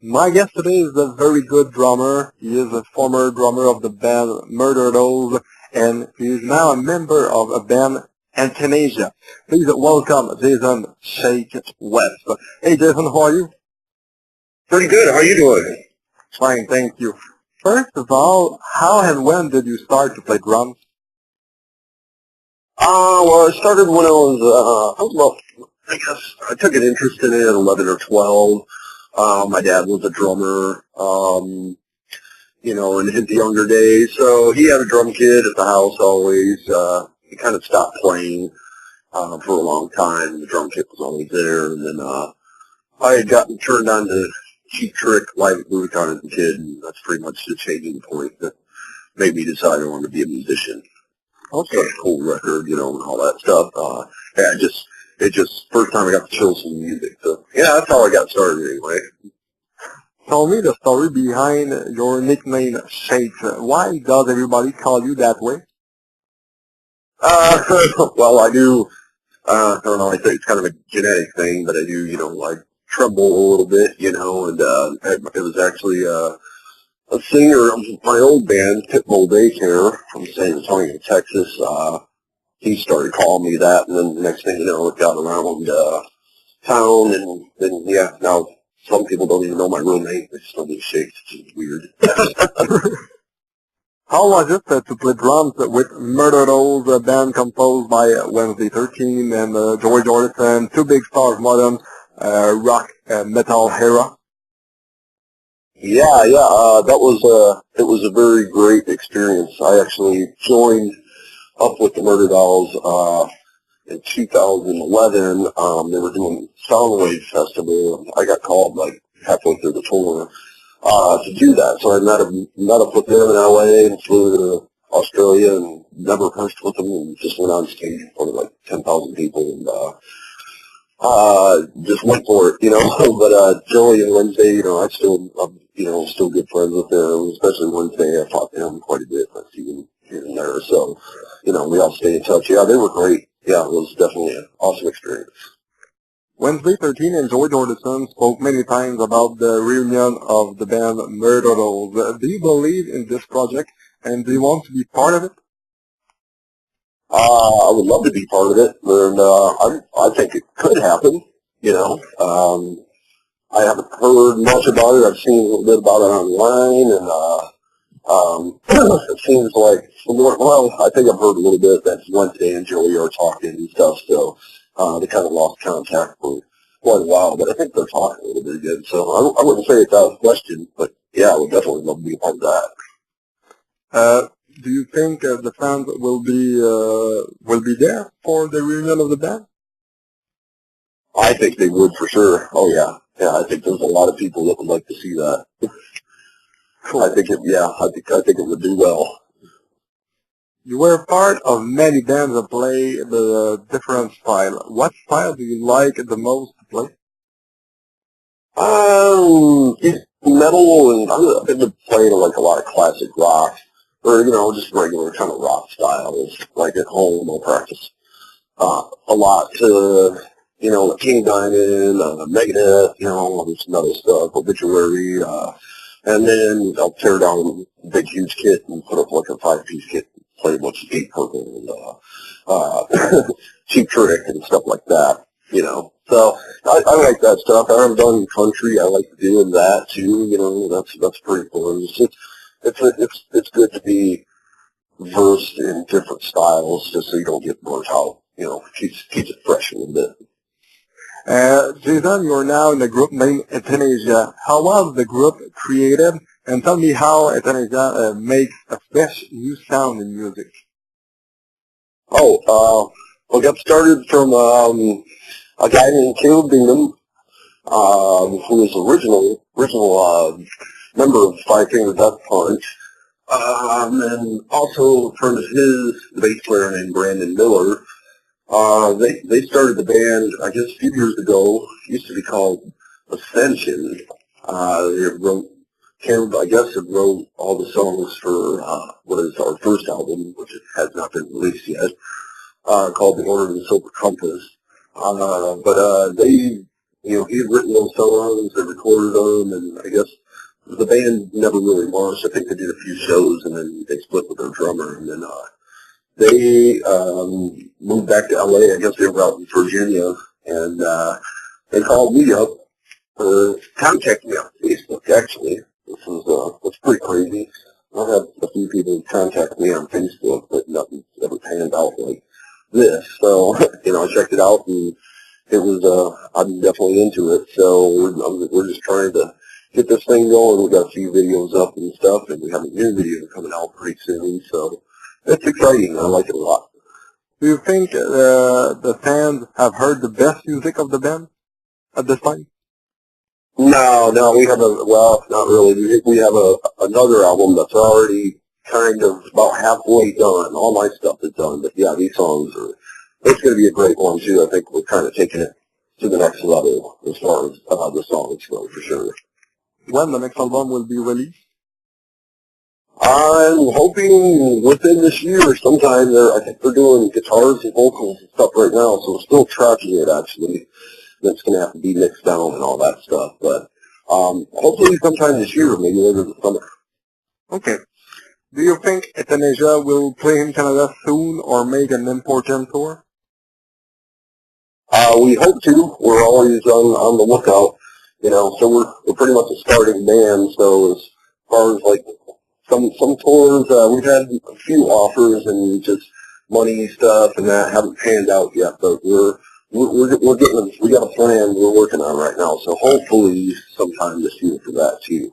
My guest today is a very good drummer. He is a former drummer of the band Murderdolls, and he is now a member of a band Athanasia. Please welcome Jason Shake West. Hey Jason, how are you? Pretty good. How are you doing? Fine, thank you. First of all, how and when did you start to play drums? Well, I started when I guess I took an interest in it at 11 or 12. My dad was a drummer, in his younger days. So he had a drum kit at the house always. He kind of stopped playing for a long time. The drum kit was always there. And then I had gotten turned on to Cheap Trick live at Rubicon as a kid, and that's pretty much the changing point that made me decide I wanted to be a musician. Okay. Such a cool record, and all that stuff. It just first time I got to chill some music. So yeah, that's how I got started anyway. Tell me the story behind your nickname Shakes. Why does everybody call you that way? Well, I do. I don't know. I think it's kind of a genetic thing, but I do. I tremble a little bit, and it was actually a singer of my old band, Pitbull Daycare, from San Antonio, Texas. He started calling me that, and then the next thing you know, it got around town, and then, now some people don't even know my real name. They just know me Shakes, which is weird. How was it to play drums with Murderdolls, a band composed by Wednesday 13 and Joey Jordison, two big stars, modern rock metal era? Yeah, it was a very great experience. I actually joined up with the Murderdolls in 2011. They were doing Soundwave Festival. I got called like halfway through the tour to do that. So I met up with them in LA and flew to Australia and never rehearsed with them and just went on stage in front of like 10,000 people and just went for it, But Joey and Wednesday, I'm still good friends with them, especially Wednesday. I talked to him quite a bit. I see him here and there. So, we all stay in touch. Yeah, they were great. Yeah, it was definitely an awesome experience. Wednesday 13 and Joey Jordison spoke many times about the reunion of the band Murderdolls. Do you believe in this project, and do you want to be part of it? I would love to be part of it, and I think it could happen, I haven't heard much about it. I've seen a little bit about it online, and it seems like, I think I've heard a little bit that Wednesday and Joey are talking and stuff, so they kind of lost contact for quite a while, but I think they're talking a little bit again, so I wouldn't say it's out of question, but yeah, I would definitely love to be a part of that. Do you think the fans will be there for the reunion of the band? I think they would for sure. Oh yeah. Yeah, I think there's a lot of people that would like to see that. Cool. I think it would do well. You were part of many bands that play the different style. What style do you like the most to play? Metal, and I've been playing like a lot of classic rock, or just regular kind of rock styles. Like at home, I'll practice a lot to. King Diamond, Megadeth, all this metal stuff, Obituary, and then I'll tear down a big, huge kit and put up like a 5-piece kit and play a bunch of Deep Purple and Cheap Trick and stuff like that, So I like that stuff. I've done country. I like doing that too, that's pretty fun. It's good to be versed in different styles just so you don't get burnt out, keeps it fresh a little bit. Jason, you're now in a group named Athanasia. How was the group created? And tell me how Athanasia makes a fresh new sound in music. Well, it got started from a guy named Caleb Bingham, who was original member of Five Finger Death Punch, and also a friend of his, the bass player named Brandon Miller. They started the band, I guess, a few years ago. It used to be called Ascension. Caleb, I guess, had wrote all the songs for what is our first album, which has not been released yet, called The Order of the Silver Compass. But they he had written those songs, they recorded them, and I guess the band never really launched. I think they did a few shows, and then they split with their drummer, and then they moved back to LA. I guess they were out in Virginia, and they called me up, contacted me on Facebook, actually. This was pretty crazy. I've had a few people contact me on Facebook, but nothing's ever panned out like this. So, I checked it out, and it was, I'm definitely into it. So we're just trying to get this thing going. We've got a few videos up and stuff, and we have a new video coming out pretty soon. So it's exciting. I like it a lot. Do you think the fans have heard the best music of the band at this time? No, we have not really. We have another album that's already kind of about halfway done. All my stuff is done, but yeah, these songs it's going to be a great one too. I think we're kind of taking it to the next level as far as the songs go, for sure. When the next album will be released? I'm hoping within this year sometime. I think they're doing guitars and vocals and stuff right now, so we're still tracking it actually. That's going to have to be mixed down and all that stuff, but hopefully sometime this year, maybe later this summer. Okay. Do you think Athanasia will play in Canada soon or make an important tour? We hope to. We're always on the lookout, so we're pretty much a starting band, so as far as like some tours, we've had a few offers and just money stuff and that haven't panned out yet, but we're getting, we got a plan we're working on right now, so hopefully sometime this year for that too.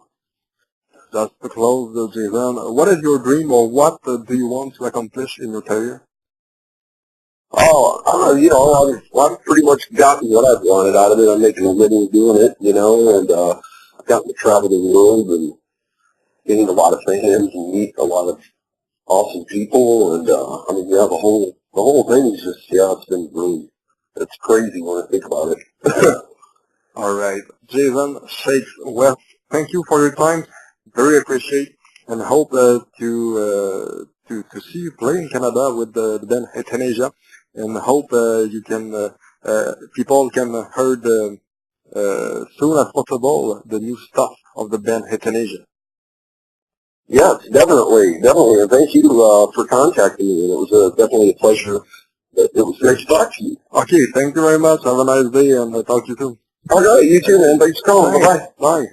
Just to close, Jason, what is your dream, or what do you want to accomplish in your career? I've pretty much gotten what I've wanted out of it. I'm making a living doing it, and I've gotten to travel the world and getting a lot of fans and meet a lot of awesome people, and the whole thing is just, it's been really, it's crazy when I think about it. All right, Jason Shakes West, thank you for your time. Very appreciate, and hope to see you play in Canada with the band Athanasia, and hope people can heard soon as possible the new stuff of the band Athanasia. Yes, definitely, and thank you for contacting me. It was definitely a pleasure. It was great to talk to you. Okay, thank you very much. Have a nice day, and talk to you soon. All right, you too, man. Thanks for calling. Bye-bye. Bye.